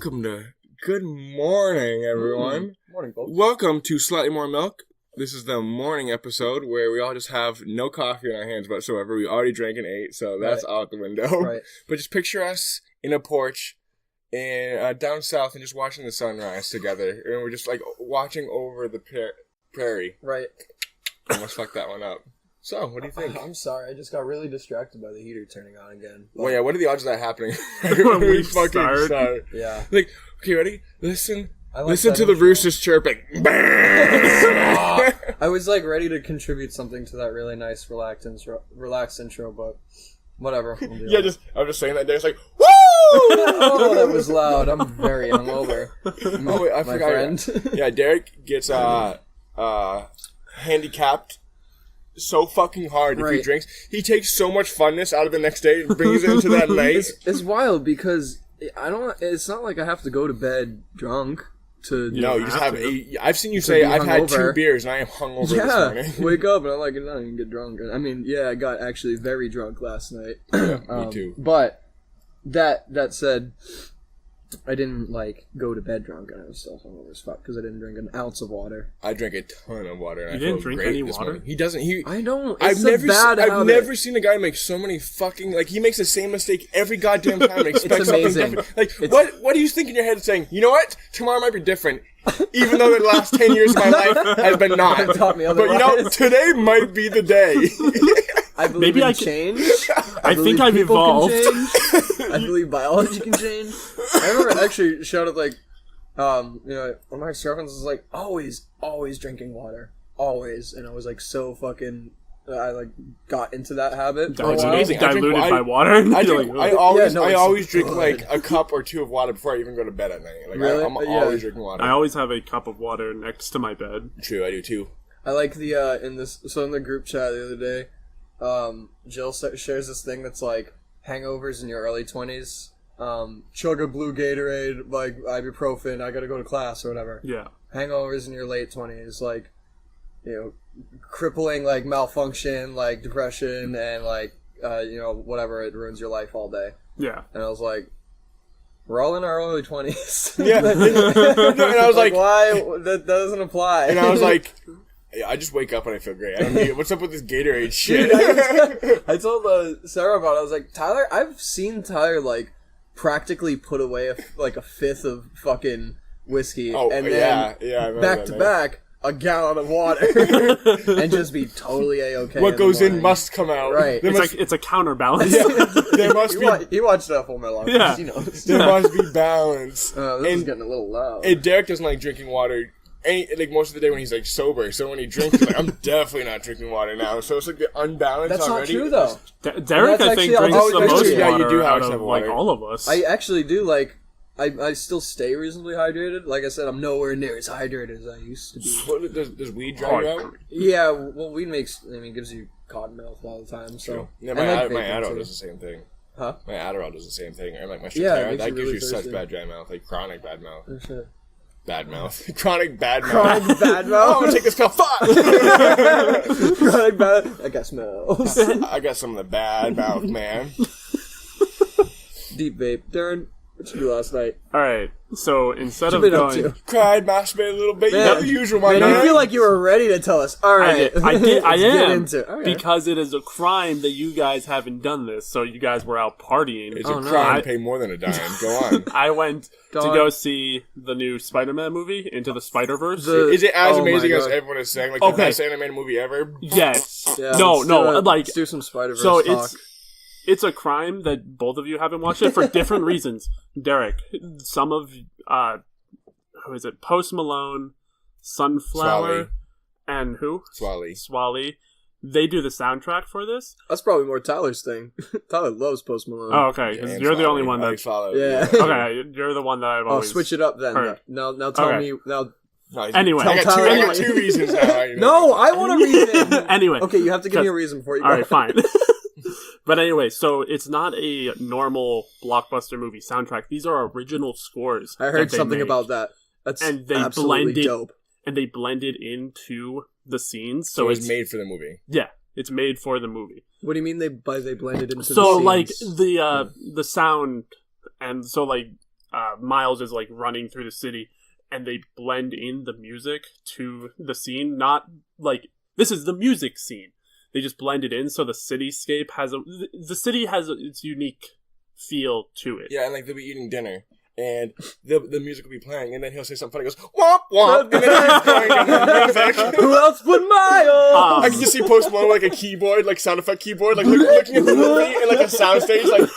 Good morning, everyone. Morning, folks. Welcome to Slightly More Milk. This is the morning episode where we all just have no coffee in our hands whatsoever. We already drank and ate, so that's out the window. Right. But just picture us in a porch in down south and just watching the sunrise together. And we're just like watching over the prairie. Right. Almost fucked that one up. So, what do you think? I'm sorry, I just got really distracted by the heater turning on again. Well, yeah, what are the odds of that happening? When we start? Yeah. Like, okay, ready? Listen like to the roosters chirping. I was like ready to contribute something to that really nice relaxed intro, but whatever. Yeah, I'm just saying that there. It's like, woo! Oh, that was loud. I'm very hungover. Oh wait, I forgot. Friend. Yeah, Derek gets handicapped so fucking hard if he drinks. He takes so much funness out of the next day and brings it into that night. It's wild because it's not like I have to go to bed drunk. No, you just have I've seen you say I've had 2 beers and I am hungover this morning. Wake up and I'm like, I'm not even get drunk. I mean, yeah, I got actually very drunk last night. Yeah, me too. But that said, I didn't like go to bed drunk and I was still hungover as fuck because I didn't drink an ounce of water. I drank a ton of water. And you I didn't drink any water? Morning. He doesn't. I don't. I've never seen a guy make so many fucking he makes the same mistake every goddamn time and expects something different. Like what do you think in your head saying? You know what? Tomorrow might be different. Even though the last 10 years of my life has been not. Taught me otherwise. But today might be the day. I believe in change. I think I've evolved. I believe biology can change. I remember actually shouted one of my ex-girlfriends was like, always drinking water. Always. And I was like so fucking... I got into that habit. That's amazing. Diluted by water. I always drink like a cup or 2 of water before I even go to bed at night. Like really? I'm always drinking water. I always have a cup of water next to my bed. True, I do too. I like the in the group chat the other day, Jill shares this thing that's like hangovers in your early 20s. Chug a blue Gatorade, like ibuprofen. I gotta go to class or whatever. Yeah. Hangovers in your late 20s, like crippling like malfunction, like depression, and like whatever, it ruins your life all day. Yeah. And I was like, we're all in our early 20s. Yeah. And I was like, why? That doesn't apply. And I was like, I just wake up and I feel great. I don't need, what's up with this Gatorade shit? Dude, I told Sarah about it. I was like, Tyler, I've seen Tyler like practically put away a 5th of fucking whiskey, and then back to back a gallon of water, and just be totally A-okay. What goes in must come out. Right. It's a counterbalance. Yeah, there must be. He watched Full Metal Alchemist. Yeah. He knows. There must be balance. This is getting a little loud. And Derek doesn't like drinking water. Most of the day when he's like sober, so when he drinks, he's like, I'm definitely not drinking water now. So it's like the unbalance. That's already. Not true though. Derek, I think, drinks the most water. Yeah, you do have out of water. Like all of us. I actually do like. I still stay reasonably hydrated. Like I said, I'm nowhere near as hydrated as I used to be. What, does weed dry you out? Yeah, well, weed gives you cotton mouth all the time. So yeah, my Adderall does the same thing. Huh? My Adderall does the same thing. And like my Strattera, that gives you such bad dry mouth, like chronic bad mouth. Oh, shit. Bad mouth. Chronic bad mouth. Chronic bad mouth? Oh, I'm gonna take this cup. Fuck! Chronic bad... I got smells. I got some of the bad mouth, man. Deep vape. Darren, what you do last night? Alright, so instead of going... Cried, masturbated a little bit. You got the usual one. Man, I feel like you were ready to tell us. Alright. I am. Okay. Because it is a crime that you guys haven't done this, so you guys were out partying. It's a crime to pay more than a dime. Go on. I went to go see the new Spider-Man movie, Into the Spider-Verse. Is it as amazing as everyone is saying? Like the best animated movie ever? Yes. Yeah, no, let's do some Spider-Verse talk. It's a crime that both of you haven't watched it for different reasons. Derek, some of, who is it? Post Malone, Sunflower, and who? Swally. They do the soundtrack for this. That's probably more Tyler's thing. Tyler loves Post Malone. Oh, okay. Because you're the only one that... Yeah. Okay, you're the one that I've always switch it up then. heard. Now tell me... Now. Anyway. I got 2 reasons now. No, I want a reason. Anyway. Okay, you have to give me a reason before you go. Alright, fine. But anyway, so it's not a normal blockbuster movie soundtrack. These are original scores. I heard something about that. That's absolutely dope. And they blended into the scenes. So it's made for the movie. Yeah, it's made for the movie. What do you mean they blended into the scenes? So like the sound, and so like Miles is like running through the city, and they blend in the music to the scene. Not like this is the music scene. They just blend it in, so the cityscape has the city has its unique feel to it. Yeah, and like they'll be eating dinner. And the music will be playing, and then he'll say something funny. He goes womp womp, and then he's going. And who else but Miles? I can just see Post Malone with like a keyboard, like sound effect keyboard, like looking at the movie in like a soundstage, like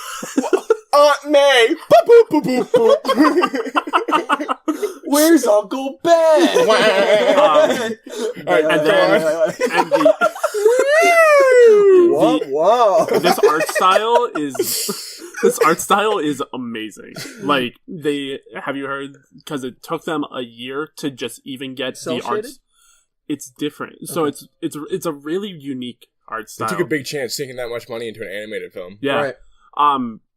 Aunt May. Boop, boop, boop, boop. Where's Uncle Ben? Whoa! This art style is amazing. Like have you heard? Because it took them a year to just even get the art. It's different. So it's a really unique art style. They took a big chance sinking that much money into an animated film. Yeah. Right.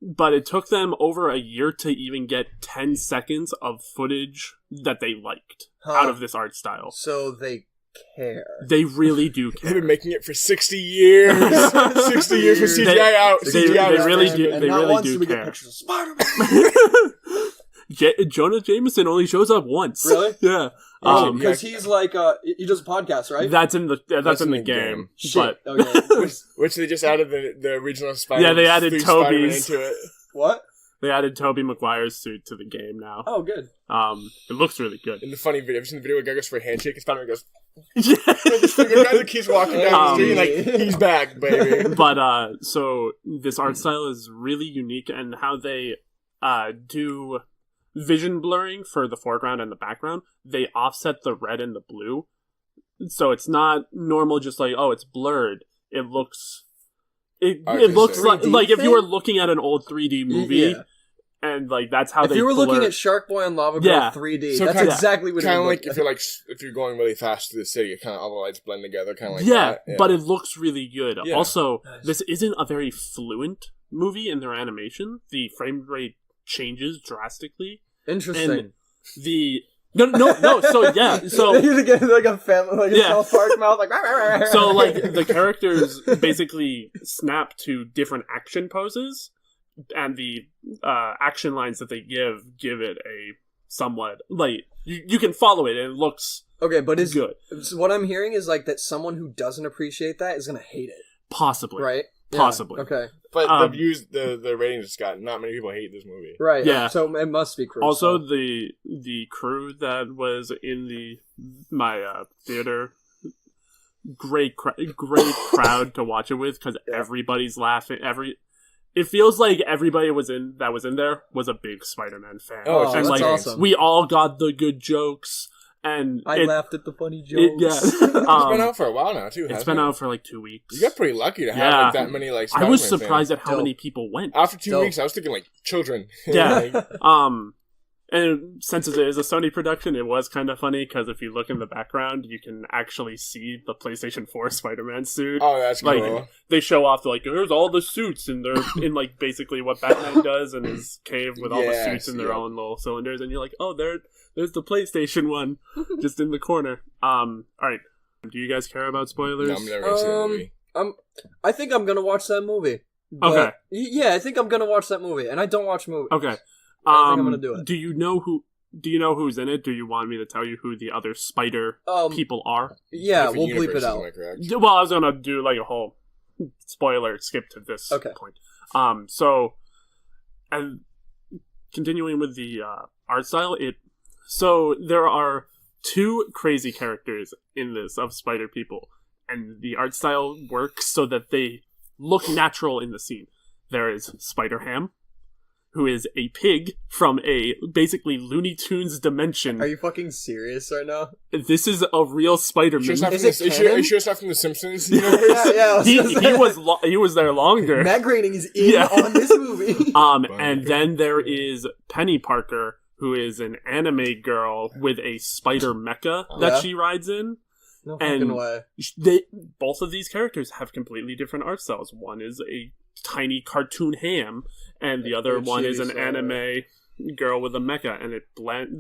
But it took them over a year to even get 10 seconds of footage that they liked out of this art style. So they care. They really do care. They've been making it for 60 years. 60 years with CGI out. They really do. They really do care. Pictures of Spider-Man. Jonah Jameson only shows up once. Really? Yeah. Because he's like he does a podcast, right? That's in the game. Shit. But Okay. which they just added the original Spider-Man. Yeah, they added Tobey's into it. What? They added Tobey Maguire's suit to the game now. Oh, good. It looks really good. In the funny video, have you seen the video where guy goes for a handshake and Spider-Man goes, Yeah. the guy that keeps walking down the street, like, he's back, baby. But, so, this art style is really unique, and how they, do vision blurring for the foreground and the background, they offset the red and the blue. So it's not normal just like, oh, it's blurred. It looks... It looks like if you were looking at an old 3D movie, and like that's how if you were looking at Shark Boy and Lava Girl 3D, so that's exactly what it would look like. If you're going really fast through the city, it kind of all the lights blend together, kind of like that. Yeah, but it looks really good. Yeah. Also, nice. This isn't a very fluent movie in their animation. The frame rate changes drastically. Interesting. And the So you get like a family, like a South Park mouth, like. So like the characters basically snap to different action poses, and the action lines that they give it a somewhat like you can follow it, and it looks okay. But it's good. So what I'm hearing is like that someone who doesn't appreciate that is gonna hate it. Possibly, right? Possibly. Yeah. Okay. But the views, the ratings just got. Not many people hate this movie. Right. Yeah. So it must be crucial. Also, the crew that was in my theater, great crowd to watch it with, because everybody's laughing. It feels like everybody that was in there was a big Spider-Man fan. Oh, and that's like awesome. We all got the good jokes. And I laughed at the funny jokes. It's been out for a while now, too. It's been out for like 2 weeks. You got pretty lucky to have like, that many like Spider-Man I was surprised fans. at how many people went. After 2 weeks, I was thinking like children. Yeah. And since it is a Sony production, it was kind of funny, because if you look in the background, you can actually see the PlayStation 4 Spider-Man suit. Oh, that's cool. Like, they show off, like, there's all the suits, and they're in, like, basically what Batman does in his cave with all the suits in their own little cylinders, and you're like, oh, there's the PlayStation one, just in the corner. Alright. Do you guys care about spoilers? No, I'm never gonna see the movie. I think I'm gonna watch that movie. Okay. Yeah, I think I'm gonna watch that movie, and I don't watch movies. Okay. I think I'm gonna do it. Do you know who's in it? Do you want me to tell you who the other spider people are? Yeah, we'll bleep it out. Well, I was gonna do like a whole spoiler skip to this point. So, and continuing with the art style, so there are 2 crazy characters in this of spider people, and the art style works so that they look natural in the scene. There is Spider-Ham, who is a pig from a basically Looney Tunes dimension. Are you fucking serious right now? This is a real Spider-Man. Is it canon? Are you sure it's not from The Simpsons? Yeah. He was there longer. Matt Groening is on this movie. And then there is Penny Parker, who is an anime girl with a spider mecha that she rides in. No fucking way. Both of these characters have completely different art styles. One is a tiny cartoon ham, and the other one is an anime girl with a mecha, and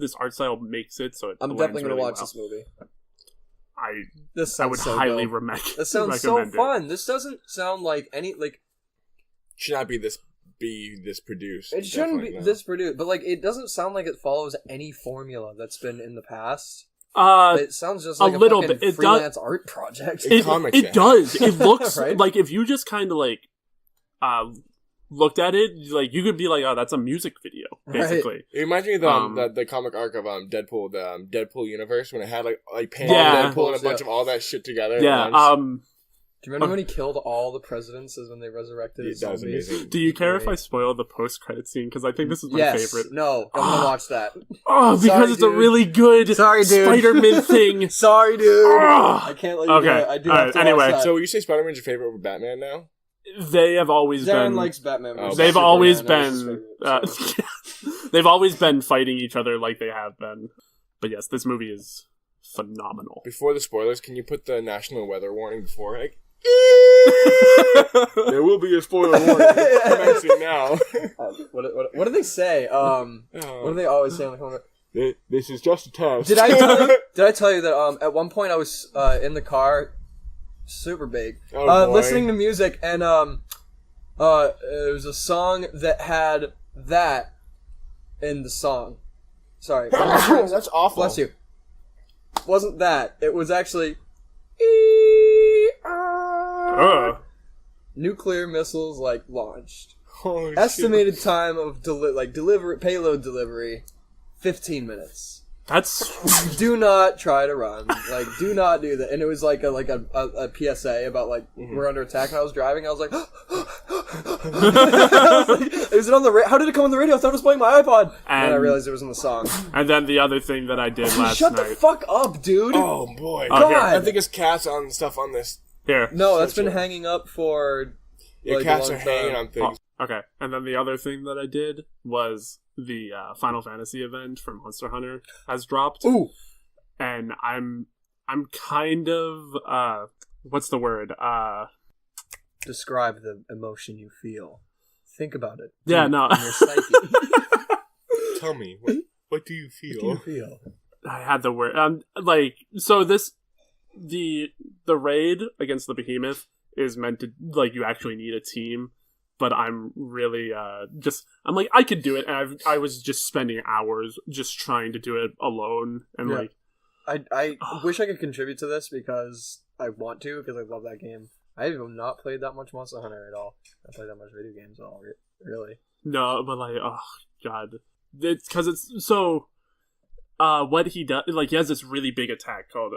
this art style makes it so it I'm definitely gonna watch this movie. I would highly recommend. This sounds so fun. This doesn't sound like any like should not be this be this produced. It shouldn't be this produced, but like it doesn't sound like it follows any formula that's been in the past. It sounds just like a little bit. It freelance art project. It does. It looks right? like if you just kind of like looked at it, like you could be like, oh, that's a music video, basically. Right. It reminds me of the comic arc of Deadpool, the Deadpool universe, when it had like Deadpool and a bunch of all that shit together. Yeah. Do you remember when he killed all the presidents when they resurrected his zombies? Amazing. Do you care if I spoil the post-credit scene? Because I think this is my favorite. No, I'm gonna watch that. Oh, because it's a really good Spider-Man thing. Sorry, dude. I can't let you do it. I do have to anyway, watch that. So you say Spider-Man's your favorite over Batman now? They have always been... Darren likes Batman. They've always been... they've always been fighting each other like they have been. But yes, this movie is phenomenal. Before the spoilers, can you put the national weather warning before? Like, there will be a spoiler warning commencing now. What do they say? What do they always say on the comment? This is just a test. Did I tell you that at one point I was in the car, super big, listening to music, and it was a song that had that in the song. Sorry. That's awful. Bless you. Wasn't that. It was actually... Nuclear missiles launched. Holy Estimated time of payload delivery 15 minutes. That's do not try to run. Do not do that. And it was like a PSA about we're under attack. And I was driving. I was like, is it on the how did it come on the radio? I thought it was playing my iPod. And I realized it was in the song. And then the other thing that I did last night. Shut the fuck up, dude. Oh boy. God. I think it's cats on stuff on this. Here. No, that's been hanging up for. Cats are hanging on things. Okay, and then the other thing that I did was the Final Fantasy event for Monster Hunter has dropped. Ooh, and I'm kind of what's the word? Describe the emotion you feel. Think about it. Yeah, no. In your psyche. Tell me, what do you feel? What do you feel? I had the word. So the raid against the behemoth is meant to you actually need a team. But I'm really I could do it, and I was just spending hours just trying to do it alone, and I wish I could contribute to this because I want to, because I love that game. I have not played that much Monster Hunter at all. I played that much video games at all, really. No, but oh god, it's because it's so. What he does, he has this really big attack called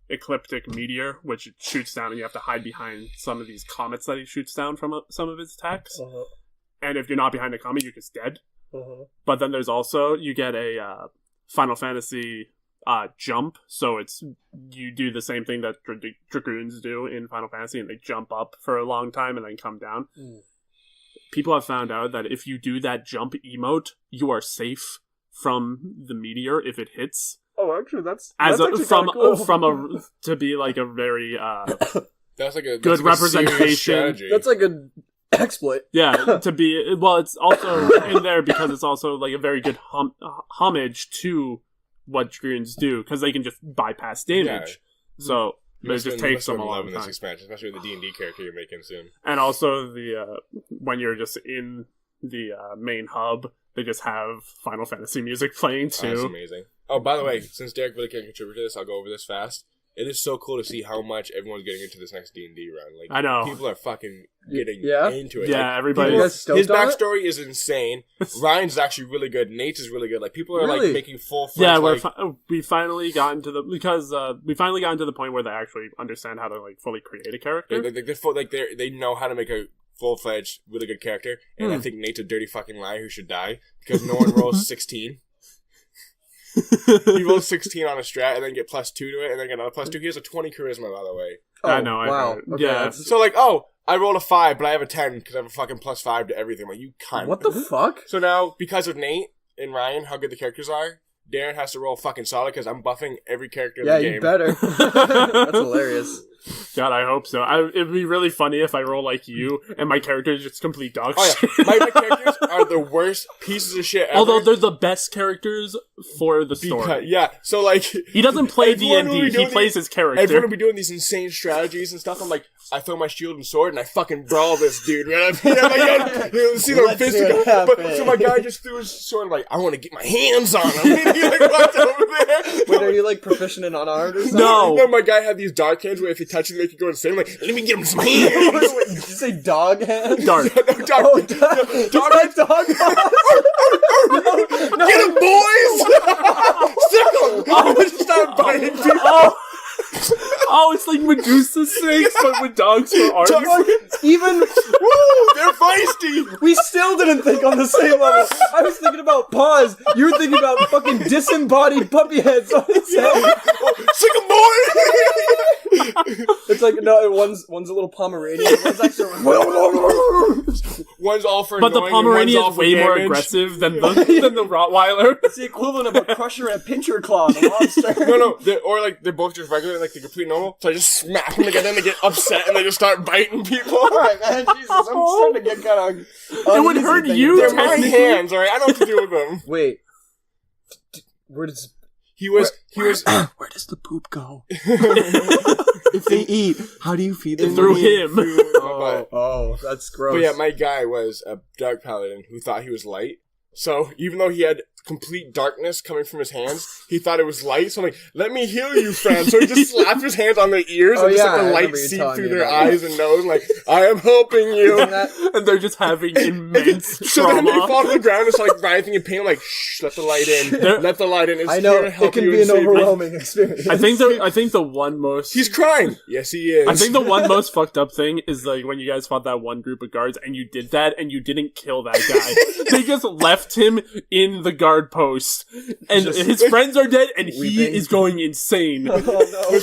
Ecliptic Meteor, which shoots down, and you have to hide behind some of these comets that he shoots down from some of his attacks. Uh-huh. And if you're not behind a comet, you're just dead. Uh-huh. But then there's also, you get a Final Fantasy jump, so you do the same thing that Dragoons do in Final Fantasy, and they jump up for a long time and then come down. Mm. People have found out that if you do that jump emote, you are safe from the meteor if it hits. Oh, actually, that's cool. To be a very that's a good representation. That's a good exploit. Yeah, to be it's also in there because it's also a very good homage to what Dragoons do, because they can just bypass damage. Yeah. So it just takes them a long time. This expansion, especially with the D&D character you're making soon. And also when you're just in the main hub, they just have Final Fantasy music playing too. That's amazing. Oh, by the way, since Derek really can't contribute to this, I'll go over this fast. It is so cool to see how much everyone's getting into this next D&D run. I know. People are fucking getting into it. Yeah, everybody. His backstory is insane. Ryan's is actually really good. Nate's is really good. People are making full-fledged. Yeah, we finally got into the point where they actually understand how to fully create a character. They know how to make a full-fledged, really good character, and I think Nate's a dirty fucking liar who should die, because no one rolls 16. He rolls 16 on a strat, and then get +2 to it, and then get another +2. He has a 20 charisma, by the way. Oh, I know, wow. Okay, yeah. So, I rolled a 5, but I have a 10, because I have a fucking +5 to everything. You cunt. What the fuck? So now, because of Nate and Ryan, how good the characters are, Darren has to roll fucking solid, because I'm buffing every character in the game. Yeah, you better. That's hilarious. God, I hope so. It'd be really funny if I roll like you and my character is just complete dog shit. My characters are the worst pieces of shit ever. Although they're the best characters for the story. So like... He doesn't play D&D, he plays his character. Everyone will be doing these insane strategies and stuff. I'm like, I throw my shield and sword and I fucking brawl this dude, man. See the fist but so my guy just threw his sword, like, I want to get my hands on him. And he like walked over there. Wait, are you like proficient in unarmed or something? No, my guy had these dark hands where if he touches them, they could go insane. I'm like, let me get him some hands. Wait, did you say dog hands? Dark. Dog hands. Get him, boys! Stick him! Just start biting people. Oh, it's like Medusa snakes, but with dogs for arms. Even they're feisty. We still didn't think on the same level. I was thinking about paws. You were thinking about fucking disembodied puppy heads on his head. Sick 'em, boy. It's like no, one's a little Pomeranian. One's actually one's all for. But the Pomeranian is way more aggressive than the Rottweiler. It's the equivalent of a crusher and a pincher claw on a lobster. No, they're both just regular, like they're complete normal. So I just smack them together and they get upset and they just start biting people. Alright, man, Jesus, I'm starting to get kind of. It would hurt you. They're my hands, alright. I know what to do with them. Wait, where does he was? Where does the poop go? If they eat, how do you feed them? Through him. Oh, that's gross. But yeah, my guy was a dark paladin who thought he was light. So even though he had complete darkness coming from his hands, he thought it was light. So I'm like, let me heal you, friend. So he just slapped his hands on their ears and just let the light seep through their eyes and nose. And like, I am helping you. And they're just having immense trauma. So then they fall to the ground and start like writhing in pain. I'm like, shh, let the light in. Let the light in. It's I know, here to help it can you be an overwhelming experience. I think the one most... He's crying. Yes, he is. I think the one most fucked up thing is like when you guys fought that one group of guards and you did that and you didn't kill that guy. They just left him in the guard post. And his friends are dead, and he is going insane. Oh no!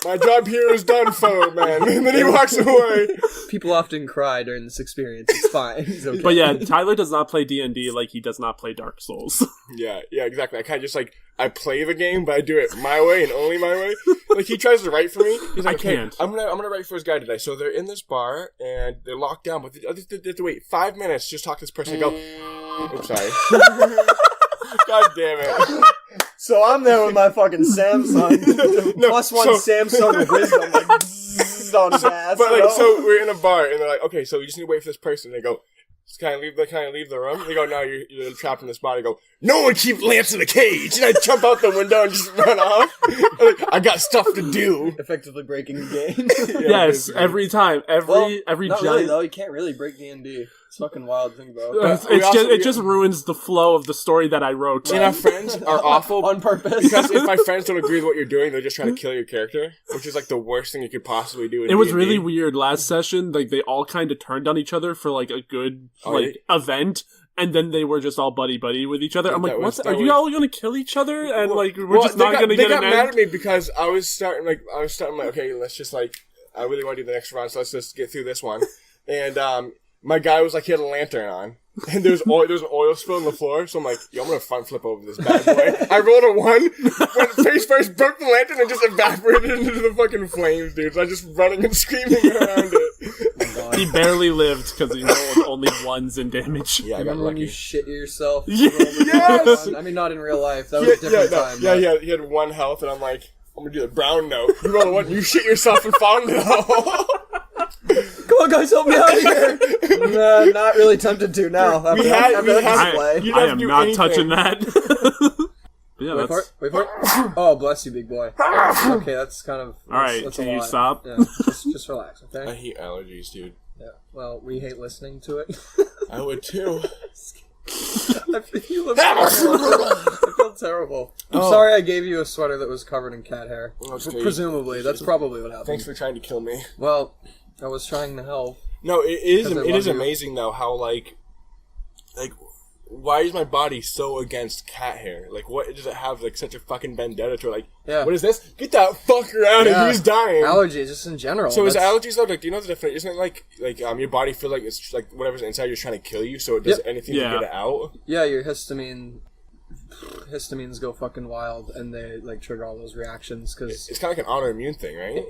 My job here is done, for man. And then he walks away. People often cry during this experience. It's fine. It's okay. But yeah, Tyler does not play D&D like he does not play Dark Souls. Yeah, exactly. I kind of just like I play the game, but I do it my way and only my way. Like he tries to write for me. He's like, I can't. I'm gonna write for his guy today. So they're in this bar and they're locked down, but they have to wait 5 minutes just talk to this person. I go, oops, sorry. God damn it. So I'm there with my fucking Samsung. +1 Samsung wisdom, like, on his ass. But like, so we're in a bar, and they're like, okay, so we just need to wait for this person. They go, can I leave the room? They go, no, you're trapped in this bar. They go, no one keep Lance in the cage. And I jump out the window and just run off. Like, I got stuff to do. Effectively breaking the game. Yes, every time. Every not really, though. You can't really break D&D. It's fucking wild thing, bro. It just ruins the flow of the story that I wrote. And our friends are awful on purpose. Because if my friends don't agree with what you're doing, they're just trying to kill your character, which is like the worst thing you could possibly do. It was really weird last session. Like they all kind of turned on each other for like a good event. And then they were just all buddy with each other. I'm like, are you all gonna kill each other? And like, we're just not gonna get an end? They got mad at me because I was starting like, okay, let's just like, I really want to do the next round, so let's just get through this one. And my guy was like, he had a lantern on. And there's an oil spill on the floor, so I'm like, yo, I'm gonna front flip over this bad boy. I rolled a 1, went face first, broke the lantern, and just evaporated into the fucking flames, dude. So I was just running and screaming around it. He barely lived because he rolled only 1s in damage. Yeah, I got lucky. When you shit yourself? Yes! I mean, not in real life. That was a different time. Yeah, he had 1 health, and I'm like, I'm gonna do the brown note. You roll a 1, you shit yourself and found it all. Come on, guys, help me out here! Not really tempted to now. I am not touching that. Yeah, wait for it. Oh, bless you, big boy. Okay, that's kind of... Alright, can you stop? Yeah, just relax, okay? I hate allergies, dude. Yeah, well, we hate listening to it. I would too. I feel terrible. I'm sorry I gave you a sweater that was covered in cat hair. Presumably, that's probably what happened. Thanks for trying to kill me. Well, I was trying to help. No, it is amazing though how like why is my body so against cat hair? Like, what does it have like such a fucking vendetta to it? Like, what is this? Get that fucker out of here! He's dying. Allergies, just in general. So is allergies though? Like, do you know the difference? Isn't it like your body feel like it's like whatever's inside you're trying to kill you, so it does anything to get it out? Yeah, your histamines go fucking wild, and they like trigger all those reactions because it's kind of like an autoimmune thing, right?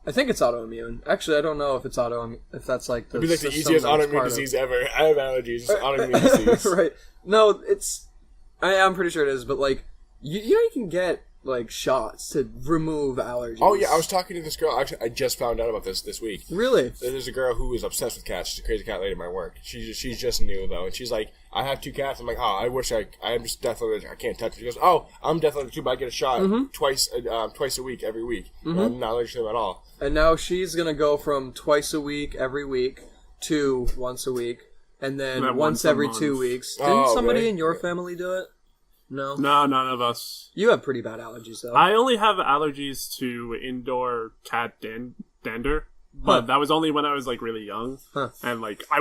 I think it's autoimmune. Actually, I don't know if it's autoimmune. If that's like it'd be like the easiest autoimmune disease ever. I have allergies. It's autoimmune disease. Right? No, it's. I'm pretty sure it is, but like, you can get like shots to remove allergies. Oh yeah, I was talking to this girl. Actually, I just found out about this week. Really? There's a girl who is obsessed with cats. She's a crazy cat lady at my work. She's just new though, and she's like, I have 2 cats. I'm like, oh, I wish I'm just death allergic. I can't touch them. She goes, oh, I'm death allergic too, but I get a shot twice a week, every week. I'm not allergic to them at all. And now she's gonna go from twice a week, every week, to once a week, and then once every 2 weeks. Didn't somebody in your family do it? No, none of us. You have pretty bad allergies, though. I only have allergies to indoor cat dander, but that was only when I was like really young, and like I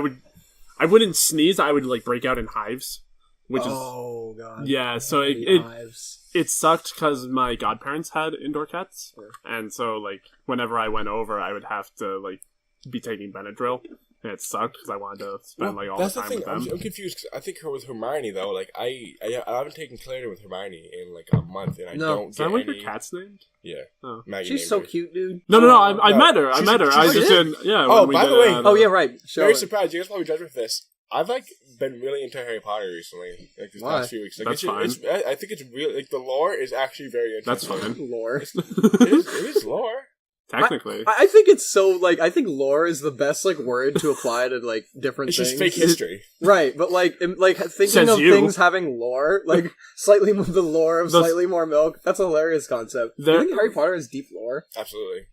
wouldn't sneeze. I would like break out in hives, which oh god, yeah. So it sucked because my godparents had indoor cats, and so like whenever I went over, I would have to like be taking Benadryl. And it sucked because I wanted to spend like all the time with them. I'm confused because I think with Hermione though, like I haven't taken Clarity with Hermione in like a month, and I don't get Is that what your cat's named? Yeah, Maggie. She's so cute, dude. No. I met her. I met her. I just didn't. Yeah. Oh, by the way. Oh yeah, right. Very surprised. You guys probably judge me for this. I've like been really into Harry Potter recently, like these past few weeks. Like, That's fine. I think it's real. Like the lore is actually very interesting. That's fine. Lore. It is lore. Technically, I think it's so like I think lore is the best like word to apply to like different things. It's just fake history, right? But like thinking of things having lore, like slightly the lore of slightly more milk. That's a hilarious concept. You think Harry Potter has deep lore? Absolutely.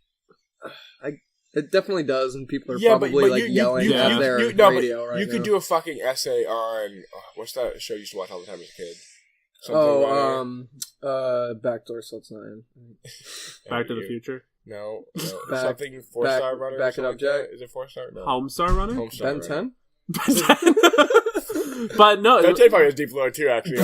It definitely does, and people are probably yelling at their radio right now. You could do a fucking essay on what's that show you used to watch all the time as a kid? Backdoor Sluts 9. Back to the Future. No. Something 4-star runner. Back it up, Jack. Is it 4-star? No. Homestar Runner? Ben 10? But no, Ben 10 probably has deep lore too, actually.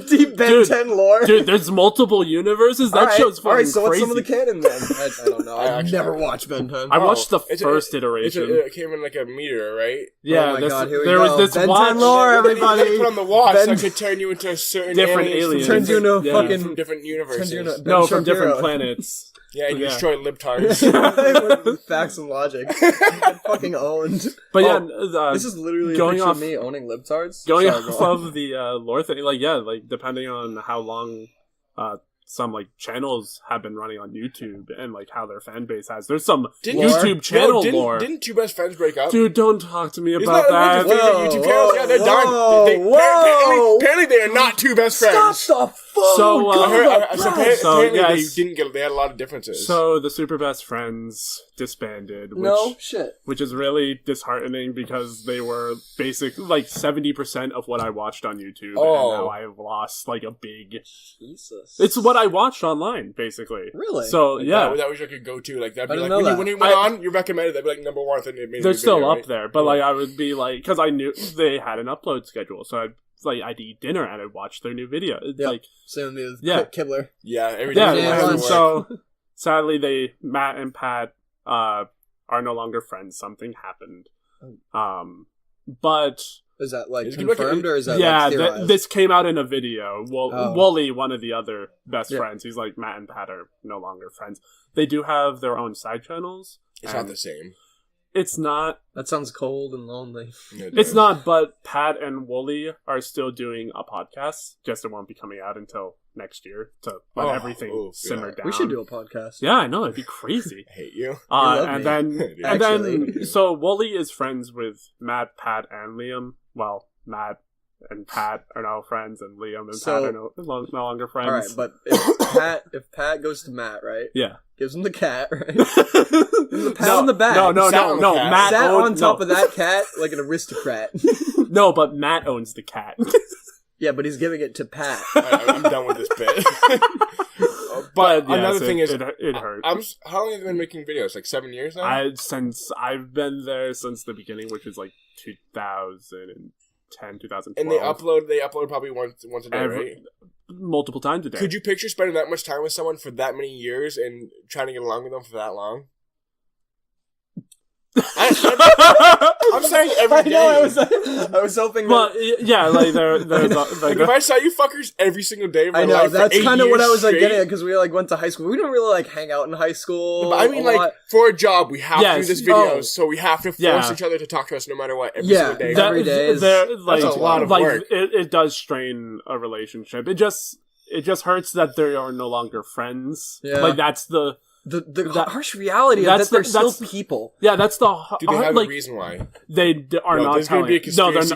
Deep Ben 10 lore? Dude, there's multiple universes. That show's fucking crazy. So what's some of the canon then? I don't know. I've never watched Ben 10. I watched the first iteration. It came in like a meter, right? Yeah, oh my God, here we there go. was this Ben watch. 10 lore, everybody. You put on the watch that could turn you into a certain different aliens. Turns you into a fucking from different universes. From different planets. Yeah, and you destroy libtards. Facts and logic. Fucking owned. But this is literally going off me owning libtards. Going off of the lore thing, like depending on how long some like channels have been running on YouTube and like how their fan base has. There's some YouTube channel lore. Didn't Two Best Friends break up? Dude, don't talk to me about that. YouTube channels? Yeah, they're done. Apparently they are not two best friends. Stop the fuck! Apparently they had a lot of differences. So the Super Best Friends disbanded. Which is really disheartening because they were basically like 70% of what I watched on YouTube, and now I have lost like a big. Jesus. It's what I watched online, basically. Really? So that was like a go-to. Like that'd be like when you went on, you recommended that'd be like number 1. They're still up there, but like I would be like, because I knew they had an upload schedule, so I'd eat dinner and I'd watch their new video. Like same with Kibler. Yeah, every day. Yeah, so sadly, Matt and Pat are no longer friends. Something happened. But is that like confirmed or is that like theorized? This came out in a video. Wooly, one of the other best friends, he's like, Matt and Pat are no longer friends. They do have their own side channels. It's not the same. It's not. That sounds cold and lonely. It's not, but Pat and Wooly are still doing a podcast. Just it won't be coming out until next year to let everything simmer down. We should do a podcast. Yeah, I know. It'd be crazy. I hate you. Then so Wooly is friends with Matt, Pat, and Liam. Well, Matt and Pat are now friends, and Liam and Pat are no longer friends. All right, but if Pat goes to Matt, right? Yeah. Gives him the cat, right? The pat on the back. No. Matt sat on top of that cat like an aristocrat. No, but Matt owns the cat. Yeah, but he's giving it to Pat. I'm done with this bit. But another thing is, it hurt. How long have you been making videos? Like 7 years now? I've been there since the beginning, which was like 2010, 2012. And they upload probably once a day, right? Multiple times a day. Could you picture spending that much time with someone for that many years and trying to get along with them for that long? I'm I'm saying every day. I was hoping. Well, yeah, like they're like if I saw you fuckers every single day of my I know life that's kind of what I was like straight, getting at because we like went to high school. We didn't really like hang out in high school. But I mean, like for a job, we have to do this videos, so we have to force each other to talk to us no matter what every single day. Every day that's a lot of work. It does strain a relationship. It just hurts that they are no longer friends. Yeah. Like that's the harsh reality that they're still people. Yeah, that's the. Do they have a reason why they are not telling? Be a conspiracy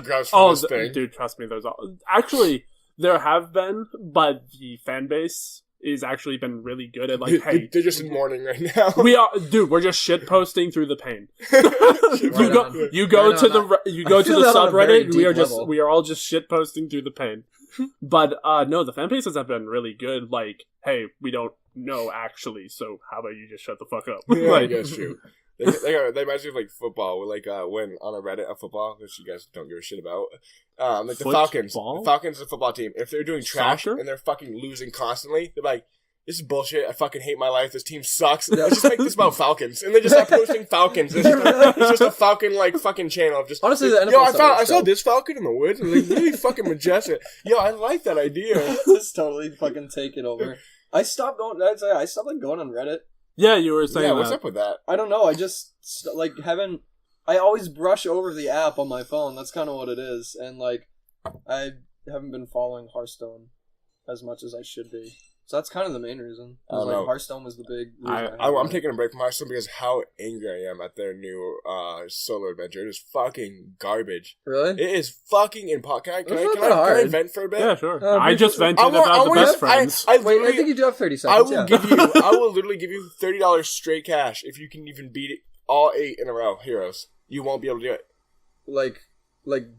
dude, trust me. There's actually there have been, but the fan base is actually been really good at like, hey, they're just in mourning right now. We're just shit posting through the pain. you go to the subreddit. We are all just shit posting through the pain. But no, the fan bases have been really good. Like, hey, we don't know actually, so how about you just shut the fuck up? Yeah, like, I guess true. They imagine like football, like when on a Reddit of football, which you guys don't give a shit about. Like the Falcons. The Falcons, the football team. If they're doing trash and they're fucking losing constantly, they're like, "This is bullshit. I fucking hate my life. This team sucks. Let's just make this about Falcons." And they just start posting Falcons. It's just a Falcon like fucking channel of just honestly. The NFL I saw this Falcon in the woods. It was like really fucking majestic. Yo, I like that idea. Just totally fucking take it over. I stopped going on Reddit. Yeah, you were saying. Yeah, what's up with that? I don't know. I just like haven't. I always brush over the app on my phone. That's kind of what it is, and like I haven't been following Hearthstone as much as I should be. So that's kind of the main reason. Hearthstone was the big reason. I'm taking a break from Hearthstone because how angry I am at their new solo adventure. It is fucking garbage. Really? It is fucking impossible. Can I vent for a bit? Yeah, sure. I just vented about the best friends. I think you do have 30 seconds. I will literally give you $30 straight cash if you can even beat it all 8 in a row, heroes. You won't be able to do it.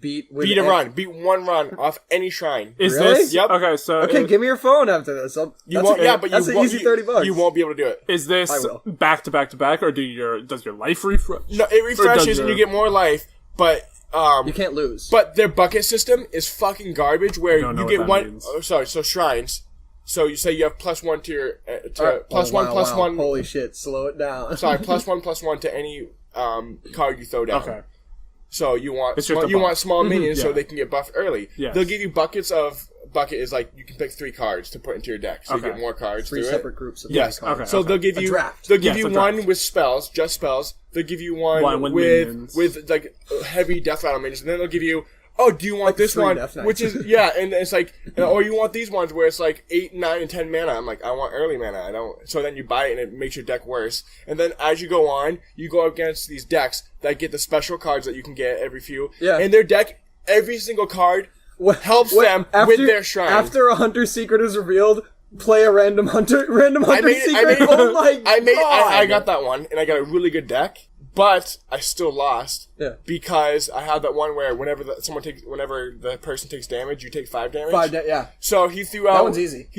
Beat one run off any shrine. Is really? This? Yep. Okay, give me your phone after this. That's an easy $30. You won't be able to do it. Is this back to back to back, or does your life refresh? No, it refreshes and you get more life, but you can't lose. But their bucket system is fucking garbage. Where you get one. Oh, sorry. So shrines. So you say you have +1 to your +1. Holy shit! Slow it down. Sorry, +1 to any card you throw down. Okay. So you want small minions so they can get buffed early. Yes. They'll give you bucket is like you can pick 3 cards to put into your deck, so you get more cards. 3 separate groups of cards. Okay. So they'll give you one with spells, just spells. They'll give you one with like heavy death rattle minions, and then they'll give you. Oh, do you want this one? Which is and it's like, or you want these ones where it's like 8, 9, and 10 mana. I'm like, I want early mana. I don't. So then you buy it and it makes your deck worse. And then as you go on, you go against these decks that get the special cards that you can get every few. Yeah. And their deck, every single card helps them with their shrine. After a Hunter Secret is revealed, play a random Hunter Secret. Oh my god! I got that one, and I got a really good deck. But I still lost because I have that one where whenever the person takes damage, you take 5 damage. Yeah. So he threw out. That one's easy.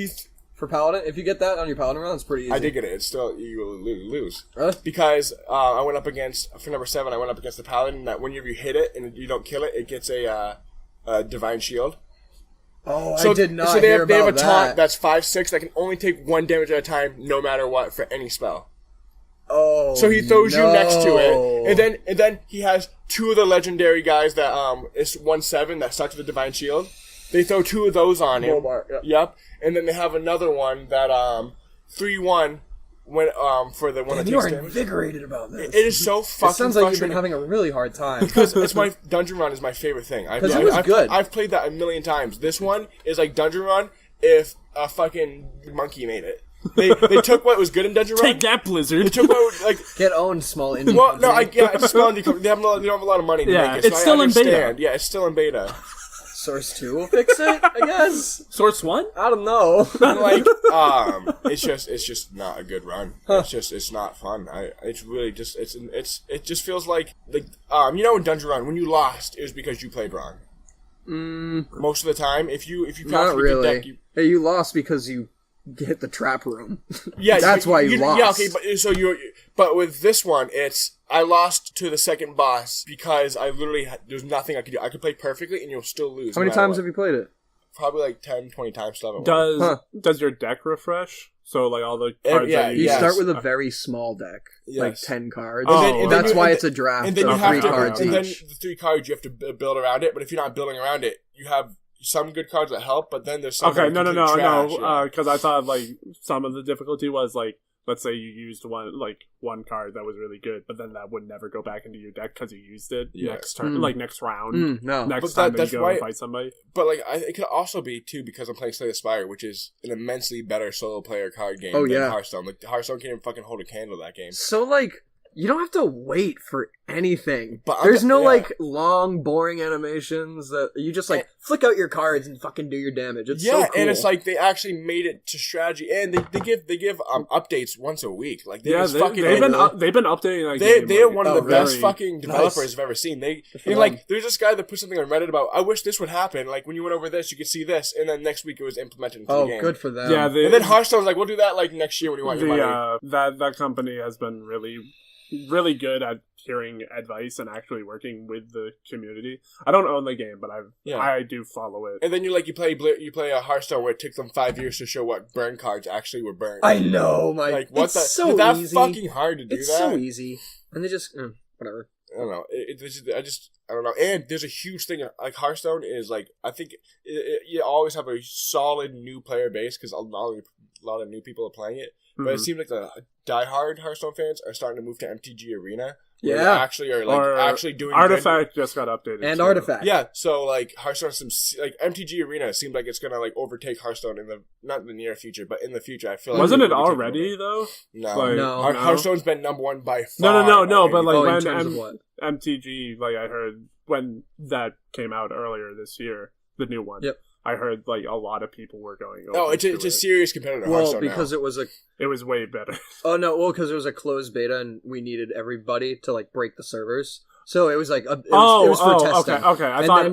For Paladin, if you get that on your Paladin run, it's pretty easy. I did get it. It's still you will lose. Really? Because I went up against for number 7. I went up against the Paladin. That whenever you hit it and you don't kill it, it gets a divine shield. Oh, I did not hear about that. So they have a taunt that's 5/6 that can only take 1 damage at a time, no matter what, for any spell. Oh, so he throws you next to it, and then he has 2 of the legendary guys that it's 1/7 that sucks with the divine shield. They throw 2 of those on him. Yep, and then they have another one that 3/1 when for the one that takes damage. You are invigorated about this. It is so fucking. It sounds like you've been having a really hard time because it's my dungeon run is my favorite thing. Because it was good. I've played that a million times. This one is like dungeon run if a fucking monkey made it. They took what was good in Dungeon Run. Take that, Blizzard. They took what like get owned, small indie. Well, no, it's a small indie company. They don't have a lot of money to make it. So it's still in beta. Yeah, it's still in beta. Source 2 will fix it, I guess. Source 1? I don't know. Like, it's just not a good run. It's not fun. It's really just it just feels like in Dungeon Run when you lost it was because you played wrong. Most of the time, if you not really. Deck, you lost because you hit the trap room. Yeah, that's why you lost. Yeah, okay, but with this one, I lost to the second boss because I literally there's nothing I could do. I could play perfectly, and you'll still lose. How many times have you played it? probably like 10, 20 times still haven't won. Does your deck refresh? So like all the cards you start with a very small deck, like 10 cards. That's why it's a draft. And then you have 3 cards and each. then the 3 cards you have to build around it. But if you're not building around it, you have some good cards that help. But then there's some no. Because I thought like some of the difficulty was like, let's say you used one card that was really good, but then that would never go back into your deck because you used it next turn, like next round. Next time you go and fight somebody. But like, it could also be too because I'm playing Slay the Spire, which is an immensely better solo player card game than Hearthstone. Like Hearthstone can't even fucking hold a candle to that game. So like, you don't have to wait for anything. But there's no like long, boring animations that you just like flick out your cards and fucking do your damage. It's so cool. And it's like they actually made it to strategy, and they give updates once a week. Like they've been updating that game. They are one of the best fucking developers I've ever seen. There's this guy that put something on Reddit about, I wish this would happen. Like when you went over this, you could see this, and then next week it was implemented into the game. Oh, good for them. Yeah, and then Hearthstone's like, we'll do that like next year when you want your money. That company has been really good at hearing advice and actually working with the community. I don't own the game, but I do follow it. And then you play a Hearthstone where it took them 5 years to show what burn cards actually were burned. I know, it's so easy. That's fucking hard to do. It's so easy, and they just whatever. I don't know. I don't know. And there's a huge thing like Hearthstone is like, I think you always have a solid new player base because a lot of new people are playing it. But it seems like the diehard Hearthstone fans are starting to move to MTG Arena. Where they actually are actually doing Artifact just got updated. And Artifact. Yeah, so like Hearthstone, MTG Arena seems like it's gonna like overtake Hearthstone not in the near future, but in the future. I feel like wasn't it already though? No. Hearthstone's been number 1 by far. No. But like when MTG, like I heard when that came out earlier this year, the new one. Yep. I heard like a lot of people were going. It's a serious competitor. Well, because now. It was way better. Oh no! Well, because it was a closed beta and we needed everybody to like break the servers, so it was like it was for testing. Okay. I thought.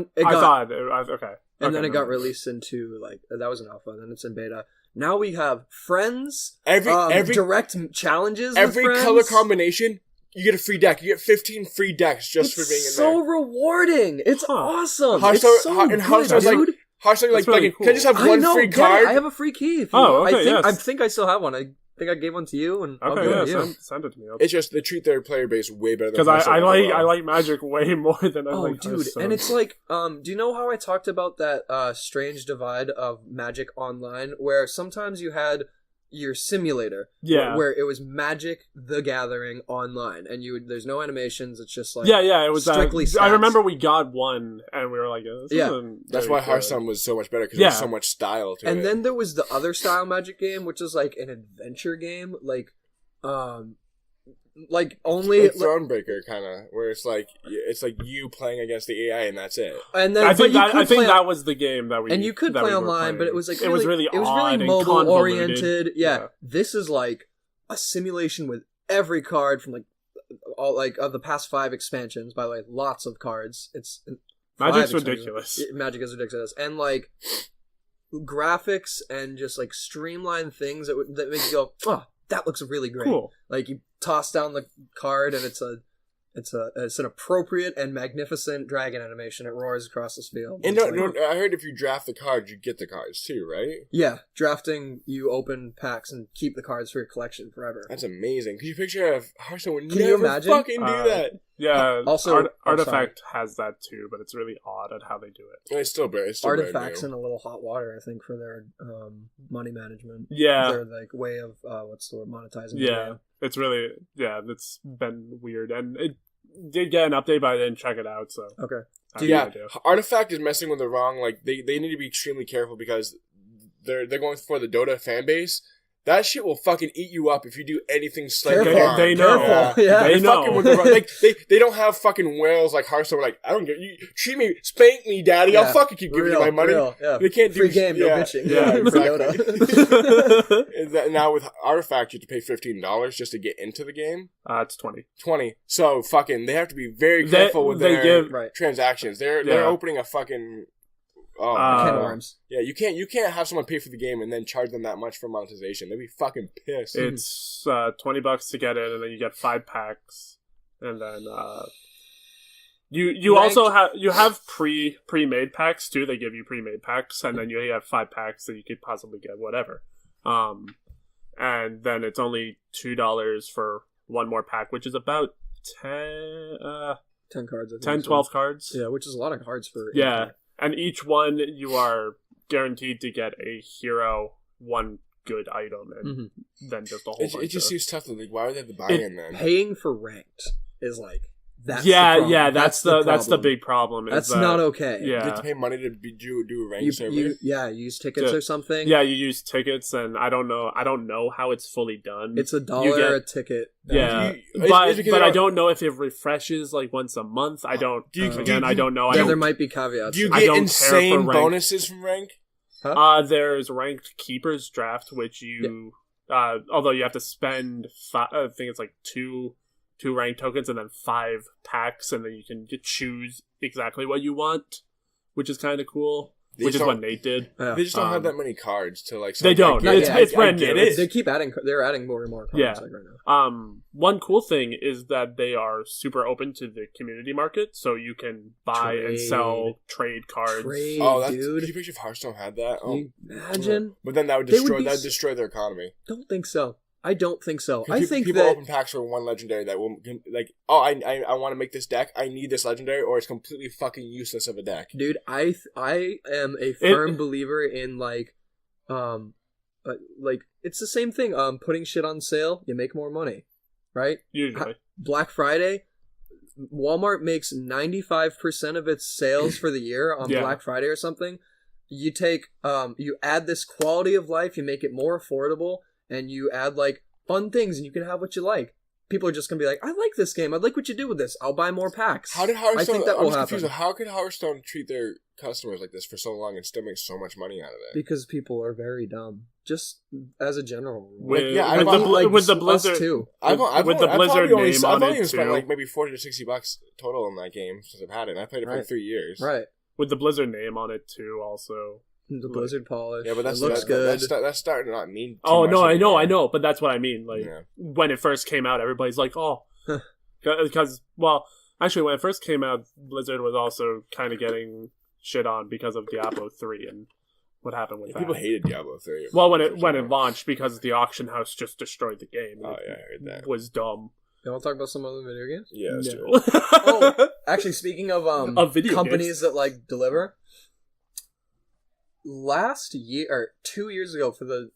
And then it got released into like that was an alpha, and then it's in beta. Now we have friends. Every direct challenges. Every with color combination. You get a free deck. You get 15 free decks just for being in there. It's so rewarding. It's awesome. Hearthstone, it's so good, Hearthstone's dude. Like, Hearthstone, like, really cool. Can I just have one free card? I have a free key. I think I still have one. I think I gave one to you. And send it to me. It's just they treat their player base way better than because I like Magic way more than I like dude. Hearthstone. And it's like, do you know how I talked about that strange divide of Magic Online, where sometimes you had your simulator, where it was Magic the Gathering online, and there's no animations. It's just like it was strictly stats. I remember we got one, and we were like, that's why Hearthstone was so much better because there's so much style to it. And then there was the other style Magic game, which is like an adventure game, like only Thronebreaker kind of, where it's like you playing against the AI and that's it. And then I think that was the game that we and you could play online, but it was like it was really mobile oriented. Yeah, this is like a simulation with every card from like all like of the past 5 expansions. By the way, lots of cards. It's Magic's ridiculous. Magic is ridiculous, and like graphics and just like streamlined things that make you go, oh, that looks really great. Cool. Like you toss down the card and it's an appropriate and magnificent dragon animation. It roars across this field. And I heard if you draft the cards, you get the cards too, right? Yeah, drafting, you open packs and keep the cards for your collection forever. That's amazing. Could you picture if Hearthstone would never fucking do that? Yeah, also Artifact has that too, but it's really odd at how they do it. It's still Artifact's in a little hot water, I think, for their money management. Yeah, their like way of monetizing. Yeah, it's really it's been weird, and it did get an update, but I didn't check it out. So okay, Artifact is messing with the wrong. Like they need to be extremely careful because they're going for the Dota fan base. That shit will fucking eat you up if you do anything slightly wrong. They know. Yeah. They know. Like, they don't have fucking whales like Hearthstone. Like, I don't get you. Treat me, spank me, daddy. I'll fucking keep giving you my money. They can't free do game, no bitching. Yeah, exactly. Now with Artifact, you have to pay $15 just to get into the game. It's 20. 20. So fucking, they have to be very careful with their transactions. They're opening a fucking. Oh, can of worms. Yeah, you can't have someone pay for the game and then charge them that much for monetization. They'd be fucking pissed. It's $20 to get in, and then you get 5 packs, and then You also have pre-made packs too. They give you pre-made packs, and then you have 5 packs that you could possibly get whatever. And then it's only $2 for one more pack, which is about 10 cards. 12 cards. Yeah, which is a lot of cards for. Yeah, and each one you are guaranteed to get a hero, one good item, and then just a whole bunch. It just seems tough. Like, why would they have to buy in then? Paying for ranked is like. That's that's the big problem. That's not okay. Yeah. You have to pay money to do a ranked server. You use tickets or something. Yeah, you use tickets, and I don't know how it's fully done. It's $1 a ticket. Yeah, but I don't know if it refreshes like once a month. I don't. I don't know. There might be caveats. Do you get insane bonuses from rank? Huh? There's ranked keepers draft, which you although you have to spend I think it's like two ranked tokens and then 5 packs, and then you can choose exactly what you want, which is kind of cool. Which is what Nate did. Yeah. They just don't have that many cards to like. They don't. It's brand new. They keep adding. They're adding more and more cards like right now. One cool thing is that they are super open to the community market, so you can buy and sell trade cards. Dude. Could you picture if Hearthstone had that? Can you imagine? Yeah. But then that would destroy their economy. Don't think so. I don't think so. I think people open packs for one legendary that will like. Oh, I want to make this deck. I need this legendary, or it's completely fucking useless of a deck. Dude, I am a firm believer in like it's the same thing. Putting shit on sale, you make more money, right? Usually, Black Friday, Walmart makes 95% of its sales for the year on Black Friday or something. You take you add this quality of life, you make it more affordable. And you add like fun things, and you can have what you like. People are just gonna be like, "I like this game. I like what you did with this. I'll buy more packs." How did Hearthstone? I think that will happen. Confused. How could Hearthstone treat their customers like this for so long and still make so much money out of it? Because people are very dumb. Just as a general rule. With the Blizzard too. I've only spent like maybe $40 to $60 total in that game since I've had it. And I played it for 3 years. Right. With the Blizzard name on it too, also. The Blizzard polish. Yeah, but it looks good. That's starting to not mean. Oh no, I know, but that's what I mean. Like when it first came out, everybody's like, "Oh," because actually, when it first came out, Blizzard was also kind of getting shit on because of Diablo 3 and what happened with that. People hated Diablo 3. Well, when it launched, because the auction house just destroyed the game. Oh yeah, I heard that. It was dumb. You want to talk about some other video games? Yeah, let's do it. Oh, actually, speaking of video companies games that like deliver. Last year, or 2 years ago, for the